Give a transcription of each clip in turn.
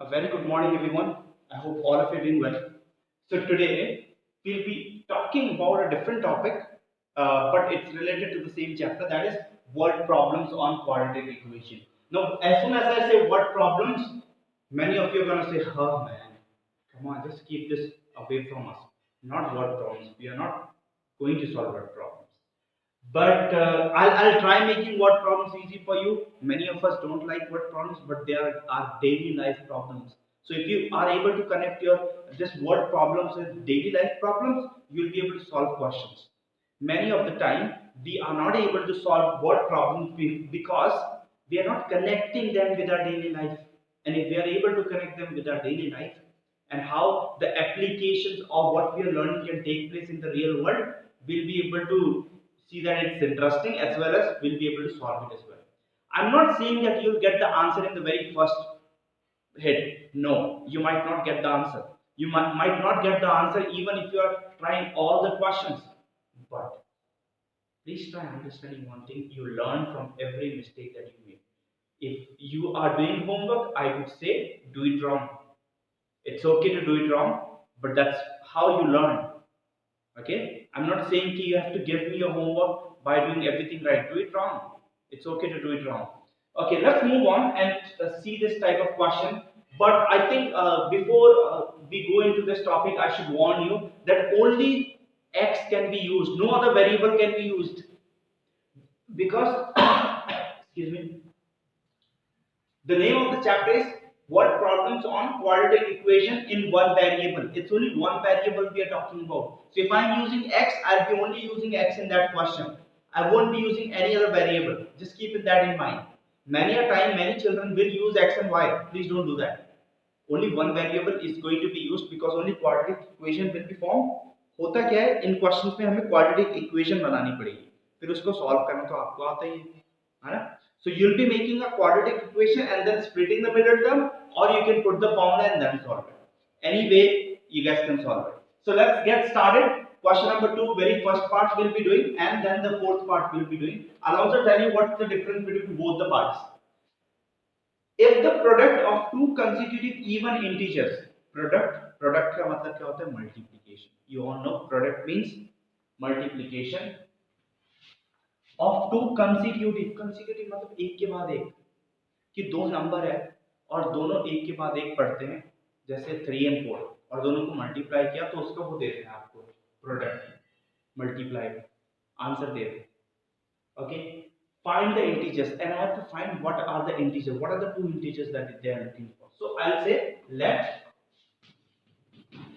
A very good morning, everyone. I hope all of you are doing well. So today we'll be talking about a different topic, but it's related to the same chapter. That is word problems on quadratic equation. Now, as soon as I say word problems, many of you are gonna say, "Oh man, come on, just keep this away from us. Not word problems. We are not going to solve word problems." But I'll try making word problems easy for you. Many of us don't like word problems, but they are our daily life problems. So if you are able to connect your just word problems with daily life problems, you'll be able to solve questions. Many of the time, we are not able to solve word problems because we are not connecting them with our daily life. And if we are able to connect them with our daily life and how the applications of what we are learning can take place in the real world, we'll be able to see that it's interesting as well as we'll be able to solve it as well. I'm not saying that you'll get the answer in the very first hit. No, you might not get the answer. You might not get the answer even if you are trying all the questions. But please try understanding one thing: you learn from every mistake that you make. If you are doing homework, I would say do it wrong. It's okay to do it wrong, but that's how you learn. Okay, I'm not saying you have to give me your homework by doing everything right. Do it wrong. It's okay to do it wrong. Okay, let's move on and see this type of question. But I think before we go into this topic, I should warn you that only x can be used. No other variable can be used because excuse me, the name of the chapter is what problems on quadratic equation in one variable. It's only one variable we are talking about. So if I'm using x, I'll be only using x in that question. I won't be using any other variable. Just keep that in mind. Many a time, many children will use x and y. Please don't do that. Only one variable is going to be used because only quadratic equation will be formed. होता क्या है इन questions में हमें quadratic equation बनानी पड़ेगी फिर उसको solve करना तो आपको आता ही है ना. So you'll be making a quadratic equation and then splitting the middle term, or you can put the formula and then solve it. Any way you guys can solve it. So let's get started. Question number 2, very first part we'll be doing, and then the fourth part we'll be doing. I'll also tell you what's the difference between both the parts. If the product of two consecutive even integers, product का मतलब क्या होता है multiplication. You all know product means multiplication of two consecutive मतलब एक के बाद एक कि दो नंबर है और दोनों एक के बाद एक पढ़ते हैं जैसे 3 and 4 और दोनों को मल्टीप्लाई किया तो उसका वो देते हैं आपको प्रोडक्ट मल्टीप्लाई आंसर दे रहे हैं. Okay, find the integers and I have to find what are the integers, what are the two integers that they are looking for. So I'll say let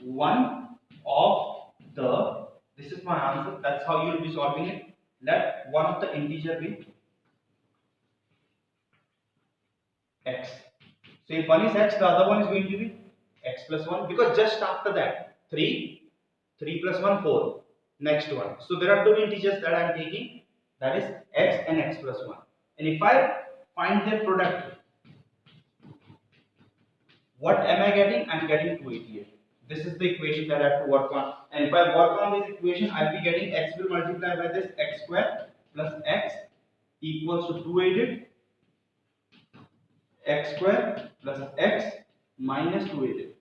one of the, this is my answer, that's how you will be solving it. Let one of the integer be x. So if one is x, the other one is going to be x plus 1 because just after that 3 plus 1 4 next one. So there are two integers that I am taking, that is x and x plus 1. And if I find their product, what am I getting? I am getting 288. This is the equation that I have to work on. And if I work on this equation, I will be getting x will multiply by this x square plus x equals to 288 x square plus x minus 288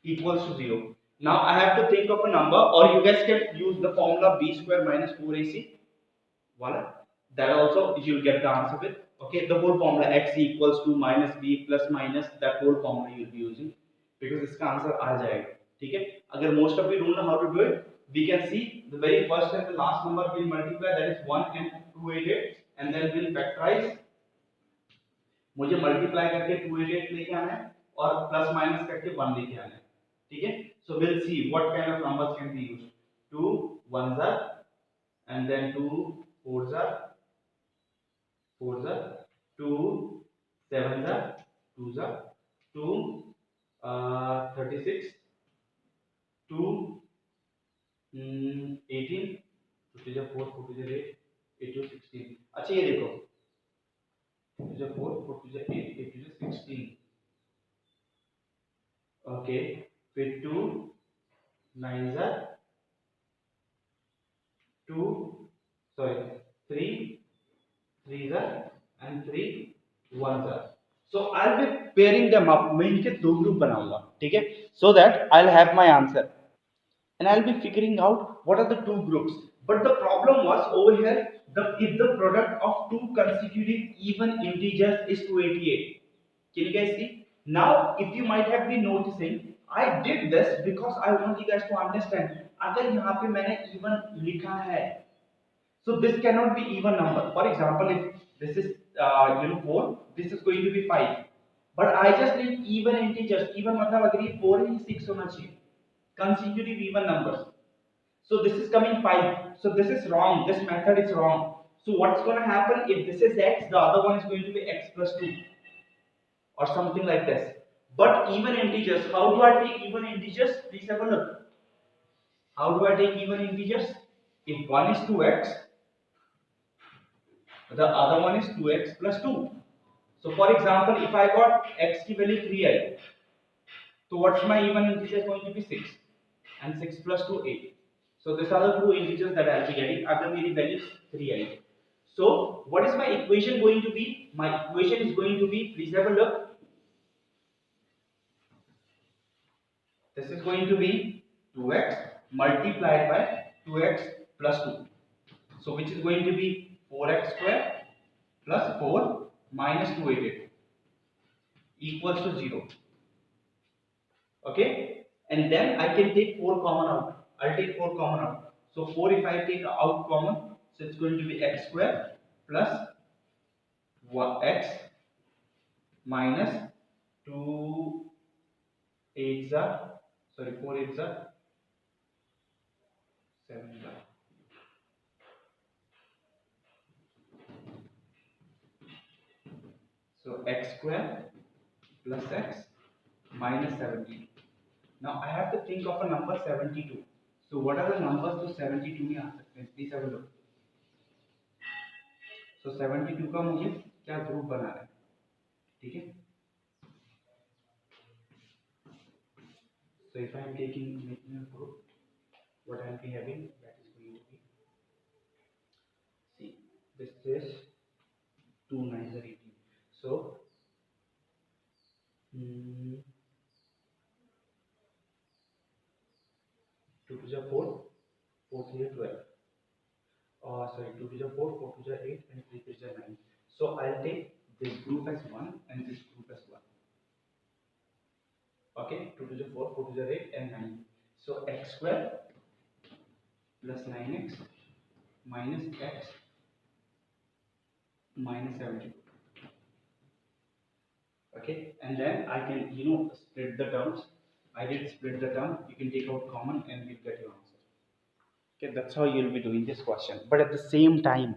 equals to 0. Now I have to think of a number, or you guys can use the formula b square minus 4ac. Voila. That also you'll get the answer with. Okay, the whole formula x equals to minus b plus minus, that whole formula you'll be using because इसका answer आ जाएगा. ठीक है, अगर most of you don't know how to do it, we can see the very first and the last number will multiply, that is 1 and 288, and then we'll factorize. मुझे multiply करके 288 लेके आना है और प्लस माइनस करके 1 लेके आना है. ठीक है, so will see what kind of numbers can be used. 2 1s are and then 2 4s are 4s are 2 7s are 2s are 2 36 2 18 2 to the 4 4 to the 8 8 to 16. अच्छा ये देखो 2 to the 4 4 to the 8 8 to the 16. Okay, फिर 2 9s are 2 sorry 3 3s are and 3 1s are. So I'll be pairing them up. मैं इनके दो group बनाऊंगा, ठीक है, so that I'll have my answer and I'll be figuring out what are the two groups. But the problem was over here, if the product of two consecutive even integers is 288. Can you guys see? Now, if you might have been noticing, I did this because I want you guys to understand. अगर यहाँ पे मैंने even लिखा है, so this cannot be even number. For example, if this is 4, this is going to be 5. But I just need even integers. Even मतलब अगर ये 4 ही 6 होना चाहिए. Consecutive even numbers. So this is coming 5. So this is wrong. This method is wrong. So what's going to happen if this is x, the other one is going to be x plus 2 or something like this. But even integers, how do I take even integers? Please have a look. How do I take even integers? If one is 2x, the other one is 2x plus 2. So for example, if I got x की value 3i, so what's my even integer going to be 6, and 6 plus 2 8. So these are the two integers that I'll be getting. अगर मेरी value 3i. So what is my equation going to be? My equation is going to be, please have a look. This is going to be 2x multiplied by 2x plus 2. So which is going to be 4x square plus 4 minus 288 equals to 0. Okay, and then I can take 4 common out. I'll take 4 common out. So 4 if I take out common, so it's going to be x square plus x minus 2 8s are, sorry, 4 8s are 7 are. So x square plus x minus 17. Now I have to think of a number 72. So what are the numbers to 72 में आ सकते हैं? Please have a look. So 72 का मुझे क्या group बनाना है, ठीक है? So if I am making a group, what I will be having, that is going to be, see, this is 2 9 are 18. So 2 to the 4, 4 to the 12. Sorry, 2 to the 4, 4 to the 8, and 3 to the 9. So I'll take this group as 1 and this group as 1. Okay, 2 to the 4, 4 to the 8, and 9. So x square plus 9x minus x minus 72. Okay, and then I can split the terms. I did split the term. You can take out common and you'll get your answer. Okay, that's how you'll be doing this question. But at the same time,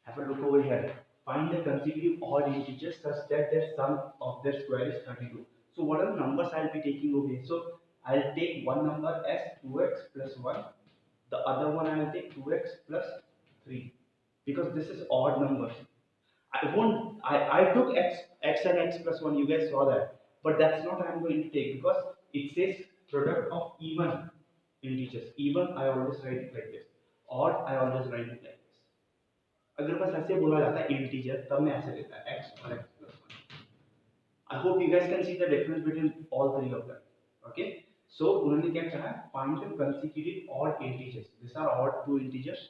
have a look over here. Find the consecutive odd integers such that their sum of their square is 32. So what are the numbers I'll be taking over here? So I'll take one number as 2x plus 1. The other one I'll take 2x plus 3. Because this is odd numbers. I took x and x plus 1, you guys saw that. But that's not I'm going to take because it says product of even integers. Even I always write it like this. Odd I always write it like this. अगर बस ऐसे बोला जाता है integer तब मैं ऐसे लेता है x और x plus 1. I hope you guys can see the difference between all three of them. Okay, so उन्होंने क्या कहा, find the consecutive odd integers. These are odd two integers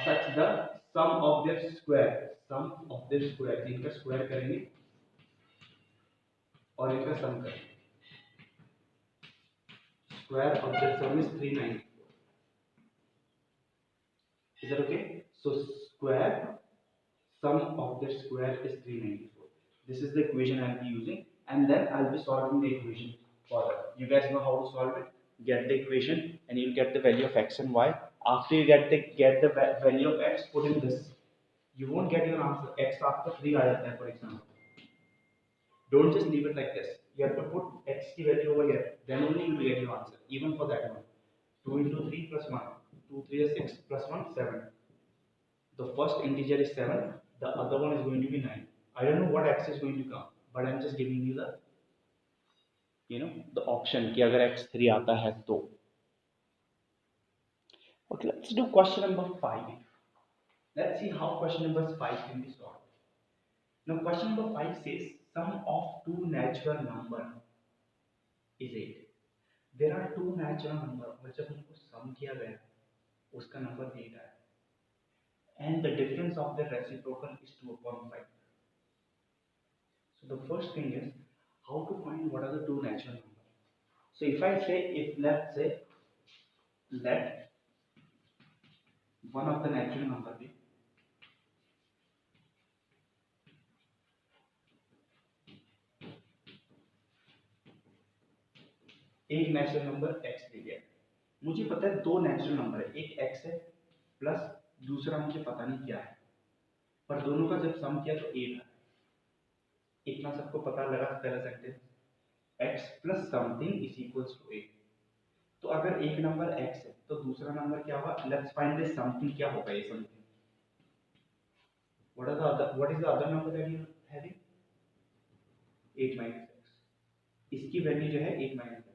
such the sum of their square इनका square करेंगे और इनका सम करेंगे. Square of their sum is 394. Is that okay? So square sum of their square is 394. This is the equation I'll be using, and then I'll be solving the equation further. You guys know how to solve it. Get the equation, and you'll get the value of x and y. After you get the value of x, put in this. You won't get your answer. X after 3 aa jata hai, for example. Don't just leave it like this. You have to put x की value over here. Then only you will get your answer. Even for that one. 2 into 3 plus 1. 2 3 is 6 plus 1 7. The first integer is 7. The other one is going to be 9. I don't know what x is going to come, but I'm just giving you the option कि अगर x 3 आता है तो. Okay, let's do question number 5. Let's see how question number 5 can be solved. Now question number 5 says sum of two natural number is 8. There are two natural number और जब उनको sum किया गया उसका number 8 आया and the difference of the reciprocal is 2/5. So the first thing is how to find what are the two natural numbers. So if I say, if let's say let one of the natural number be एक natural number x दे दिया, मुझे पता है दो natural number है, एक x है plus दूसरा मुझे पता नहीं क्या है, पर दोनों का जब सम किया तो 8 है। इतना सबको पता लगा पहला sentence, x plus something is equals to 8। तो अगर एक नंबर x है तो दूसरा नंबर क्या होगा, लेट्स फाइंड दिस समथिंग, क्या होगा ये something, what is the other number that you having, 8 minus x, इसकी वैल्यू जो है 8 minus x है।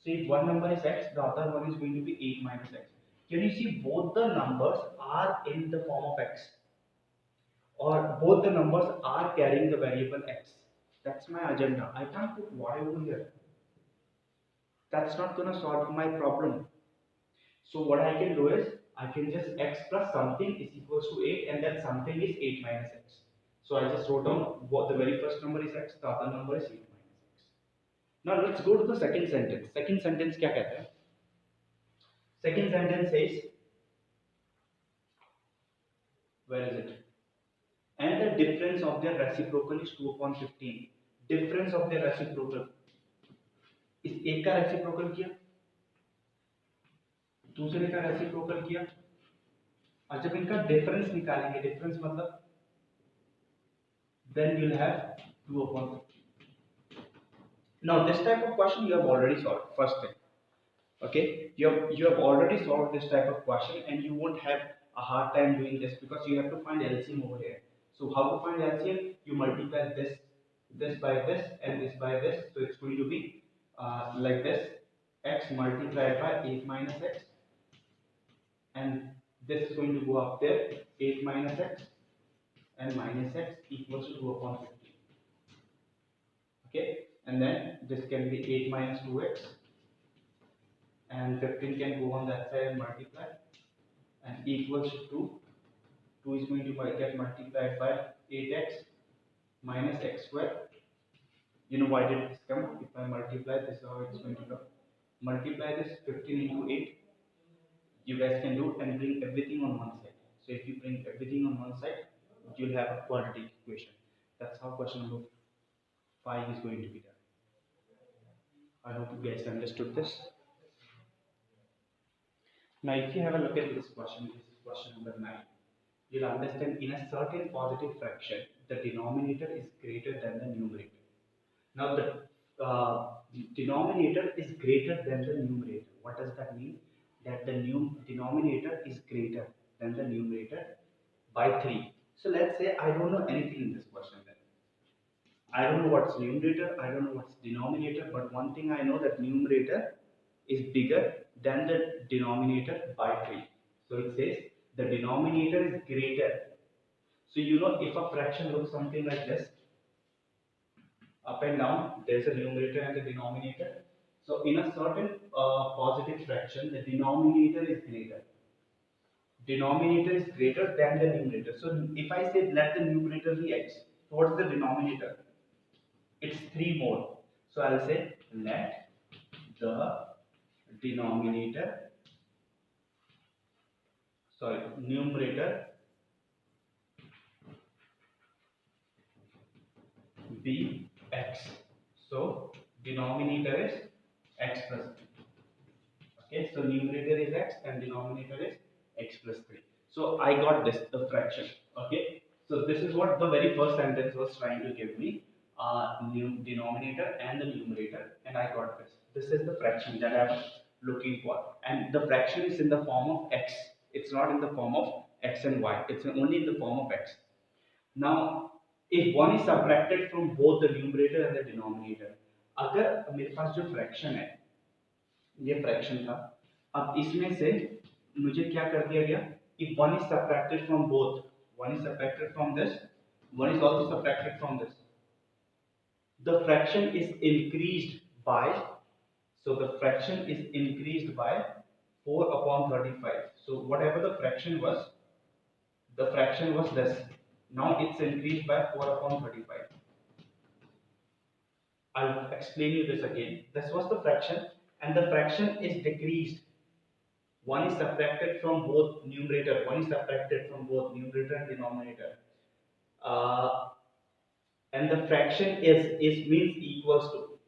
So if one number is x, the other one is going to be 8 minus x. Can you see both the numbers are in the form of x, or both the numbers are carrying the variable x? That's my agenda. I can't put y over here. That's not gonna solve my problem. So what I can do is I can just x plus something is equals to 8, and that something is 8 minus x. So I just wrote down what the very first number is x, the other number is 8 minus x. Now let's go to the second sentence. Second sentence क्या कहता है? Second sentence says, where is it? And the difference of their reciprocal is 2/15. Difference of their reciprocal, इस एक का reciprocal किया, दूसरे का reciprocal किया, और जब इनका डिफरेंस निकालेंगे, डिफरेंस मतलब then you'll have 2/15. Now this type of question you have already solved, first thing. Okay, you have already solved this type of question and you won't have a hard time doing this because you have to find LCM over here. So how to find LCM? You multiply this by this and this by this, so it's going to be like this, x multiplied by 8 minus x, and this is going to go up there, 8 minus x and minus x equals to 2/15. Okay, and then this can be 8 minus 2x, and 15 can go on that side and multiply, and equals to 2 is going to get multiplied by 8x minus x square. You know why did this come? If I multiply this, how it's going to come? Multiply this 15 into 8. You guys can do and bring everything on one side. So if you bring everything on one side, you'll have a quadratic equation. That's how question number 5 is going to be done. I hope you guys understood this. Now if you have a look at this is question number 9. You'll understand in a certain positive fraction, the denominator is greater than the numerator. Now the denominator is greater than the numerator. What does that mean? That the denominator is greater than the numerator by 3. So let's say I don't know anything in this question then. I don't know what's numerator, I don't know what's denominator, but one thing I know that numerator is bigger than the denominator by 3. So it says the denominator is greater. So you know if a fraction looks something like this, up and down, there's a numerator and the denominator. So in a certain positive fraction, the denominator is greater. Denominator is greater than the numerator. So if I say let the numerator be x, so what's the denominator? It's 3 more. So I'll say let the denominator, numerator be x. So denominator is x plus 3. Okay, so numerator is x and denominator is x plus 3. So I got this, the fraction. Okay, so this is what the very first sentence was trying to give me, denominator and the numerator, and I got this. This is the fraction that I was looking for, and the fraction is in the form of x. It's not in the form of x and y. It's only in the form of x. Now, if one is subtracted from both the numerator and the denominator, अगर मेरे पास जो fraction है, ये fraction था, अब इसमें से मुझे क्या कर दिया गया, if one is subtracted from both, one is subtracted from this, 1 is also subtracted from this. The fraction is increased by, so the fraction is increased by 4 upon 35. So whatever the fraction was this. Now it's increased by 4 upon 35. I'll explain you this again. This was the fraction, and the fraction is decreased. 1 is subtracted from both numerator. 1 is subtracted from both numerator and denominator. Uh, and the fraction is means equals to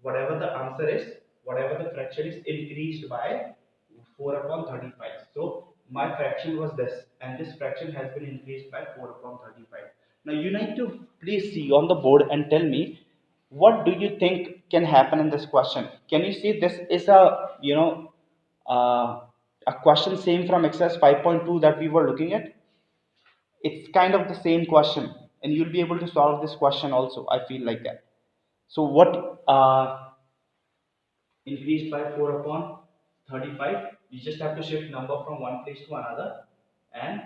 whatever the answer is, whatever the fraction is increased by 4 upon 35. So my fraction was this, and this fraction has been increased by 4 upon 35. Now you need to please see on the board and tell me what do you think can happen in this question. Can you see this is a uh, a question same from exercise 5.2 that we were looking at. It's kind of the same question, and you'll be able to solve this question also, I feel like that. So what increased by 4 upon 35, you just have to shift number from one place to another, and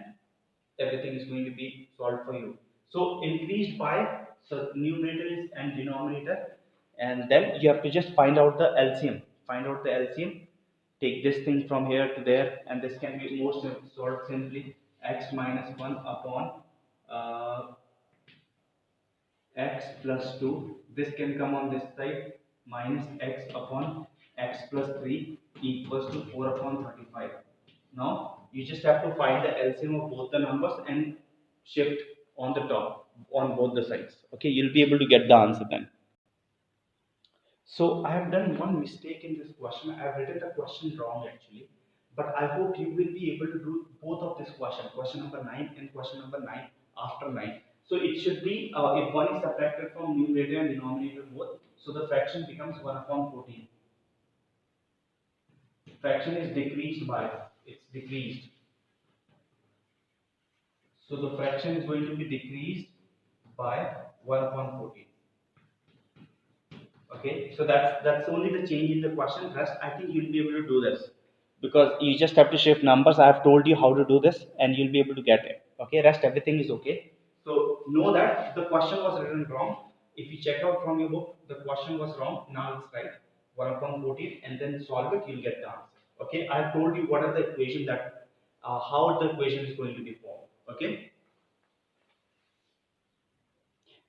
everything is going to be solved for you. So increased by, so numerator is and denominator, and then you have to just find out the LCM. Find out the LCM, take this thing from here to there, and this can be solved simply. X minus 1 upon uh, x plus 2. This can come on this side, minus x upon x plus 3 equals to 4 upon 35. Now you just have to find the LCM of both the numbers and shift on the top on both the sides. Okay, you'll be able to get the answer then. So I have done one mistake in this question. I have written the question wrong actually, but I hope you will be able to do both of this question number 9 and question number 9 after 9. So it should be if 1 is subtracted from numerator and denominator both, so the fraction becomes 1 upon 14. Fraction is decreased by, it's decreased. So the fraction is going to be decreased by 1 upon 14. Okay, so that's only the change in the question. Rest, I think you'll be able to do this because you just have to shift numbers. I have told you how to do this, and you'll be able to get it. Okay, rest everything is okay. So know that the question was written wrong. If you check out from your book, the question was wrong. Now it's right. 1 upon 14, and then solve it. You'll get the answer. Okay, I have told you what are the equation that how the equation is going to be formed. Okay.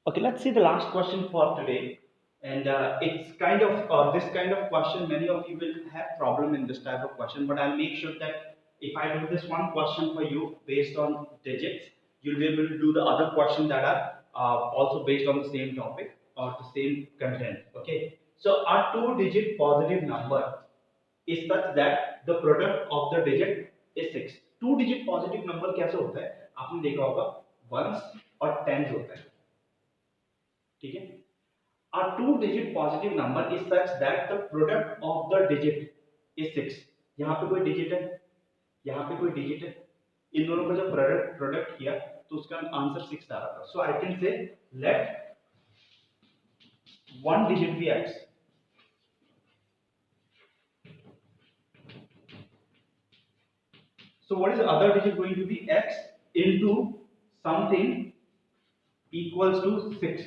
Okay, let's see the last question for today. And it's kind of this kind of question, many of you will have problem in this type of question, but I'll make sure that if I do this one question for you based on digits, you'll be able to do the other question that are also based on the same topic or the same content. Okay, so our two-digit positive number is such that the product of the digit is 6. Two-digit positive number कैसे होता है आपने देखा होगा, ones और tens होता है, ठीक है. A two-digit positive number is such that the product of the digit is 6. यहाँ पे कोई digit है, यहाँ पे कोई digit है, इन दोनों का जब प्रोडक्ट किया तो उसका आंसर 6 आ रहा था. So I can say let one digit be x. So what is the other digit going to be? X into something equals to 6,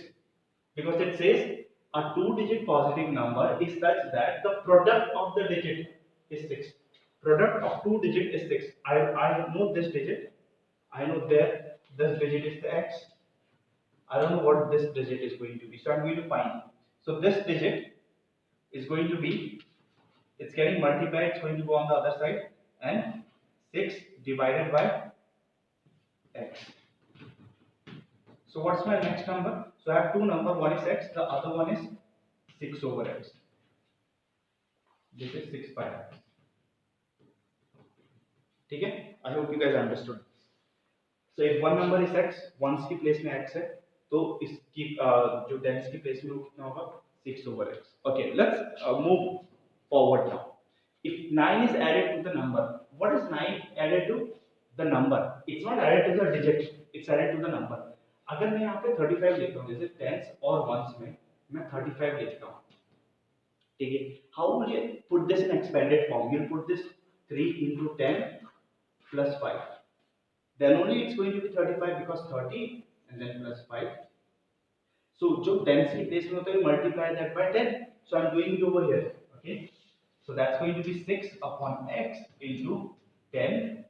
because it says a two-digit positive number is such that the product of the digit is 6. Product of two digit is 6. I know this digit. I know that this digit is the x. I don't know what this digit is going to be. So I'm going to find. So this digit is going to be, it's getting multiplied, it's going to go on the other side, and 6 divided by x. So what's my next number? So I have two numbers, one is x, the other one is 6 over x. This is 6 by x. ठीक है? I hope you guys understood. So if one number is x, ones की place में x है, तो इसकी जो tens की place में वो कितना होगा? 6 over x. Okay, let's move forward now. If 9 is added to the number, what is 9 added to? The number. It's not added to the digit. It's added to the number. अगर मैं यहाँ पे 35 लिखता हूँ, जैसे tens और ones में मैं 35 लिखता हूँ, ठीक है? How will you put this in expanded form? You'll put this 3 into 10 plus 5. Then only it's going to be 35, because 30 and then plus 5. So जो tens की place में होता है multiply that by 10. So I'm doing it over here. Okay. So that's going to be 6 upon x into 10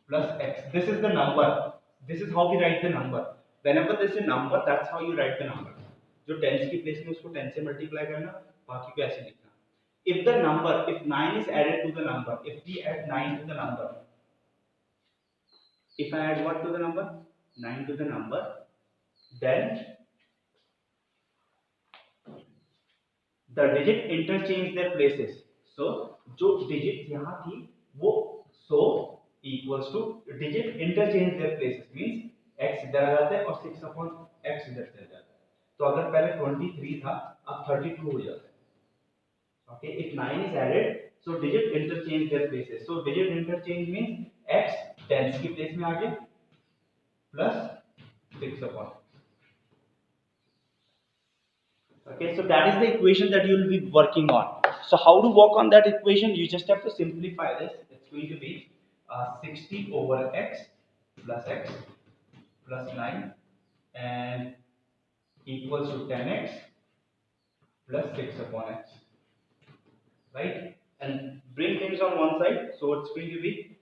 plus x. This is the number. This is how we write the number. Whenever there is a number, that's how you write the number. जो tens की place में उसको 10 से multiply करना, बाकी को ऐसे लिखना. If the number, if 9 is added to the number, if we add 9 to the number, if I add what to the number? 9 to the number, then the digit interchange their places. So जो digit यहाँ थी वो so equals to digit interchange their places means x इधर आ जाता है और 6 upon x इधर चल जाता है. तो अगर पहले 23 था अब 32 हो जाता है. Okay, if 9 is added, so digit interchange their places. So digit interchange means x tens की place में आ गया plus 6 upon. Okay, so that is the equation that you will be working on. So how to work on that equation? You just have to simplify this. It's going to be 60 over x plus 9 and equals to 10x plus 6 upon x. Right? And bring things on one side. So it's going to be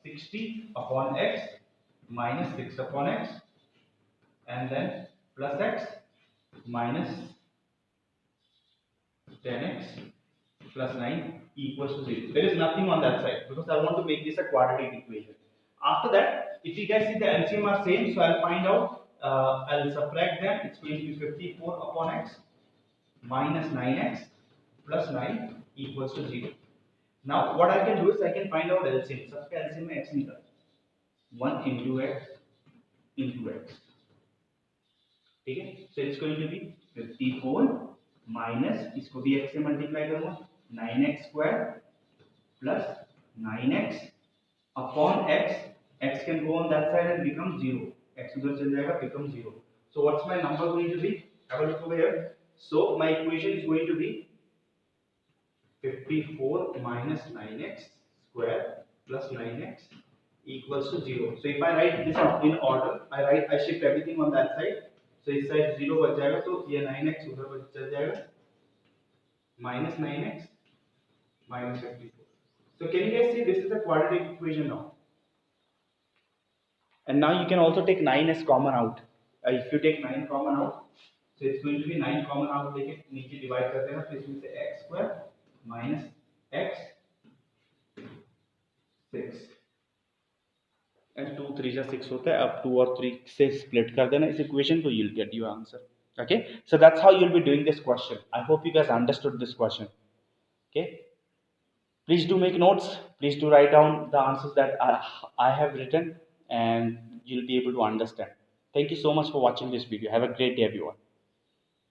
60 upon x minus 6 upon x and then plus x minus 10x plus 9 equals to 0. There is nothing on that side because I want to make this a quadratic equation. After that, if you guys see the LCM are same, so I'll find out, I'll subtract them. It's going to be 54 upon x minus 9x plus 9 equals to 0. Now what I can do is I can find out LCM. सबके LCM में x निकल 1 into x into x. ठीक है? So it's going to be 54 minus इसको भी x से multiply करूँगा 9x square plus 9x upon x. X can go on that side and become 0. X उधर चल जाएगा become 0. So what's my number going to be? Have a look over here. So my equation is going to be 54 minus 9x square plus 9x equals to 0. So if I write this in order, I shift everything on that side. So इस side 0 बच जाएगा तो ये 9x उधर चल जाएगा minus 9x minus 54. So can you guys see this is a quadratic equation now? And now you can also take 9 as common out. If you take 9 common out, so it's going to be 9 common out. लेके नीचे divide कर देना, तो इसमें से x square minus x 6 and 2 3 जा 6 होता है. अब 2 और 3 से split कर देना इस equation को, you'll get your answer. Okay, so that's how you'll be doing this question. I hope you guys understood this question. Okay, please do make notes. Please do write down the answers that I have written, and you'll be able to understand. Thank you so much for watching this video. Have a great day, everyone.